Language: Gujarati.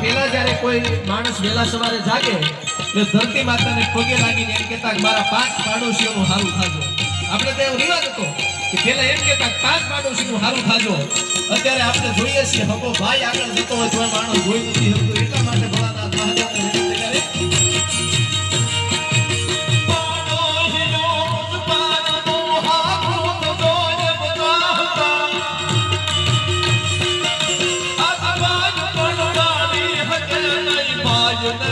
પેલા જ્યારે કોઈ માણસ વેલા સવારે જાગે એટલે ધરતી માતાને પગે લાગીને એમ કહેતા કે મારા 5 પાડોશીઓનું હારું થાજો. આપણે તો એવો રિવાજ હતો કે પેલા એમ કહેતા 5 પાડોશીનું હારું થાજો. અત્યારે આપણે જોઈએ છીએ હકો ભાઈ આગળ જતો હોય તો માણસ જોઈ નથી શકતો. એટલા માટે ભોળાનાથ મહાદેવને વિનંતી કરે you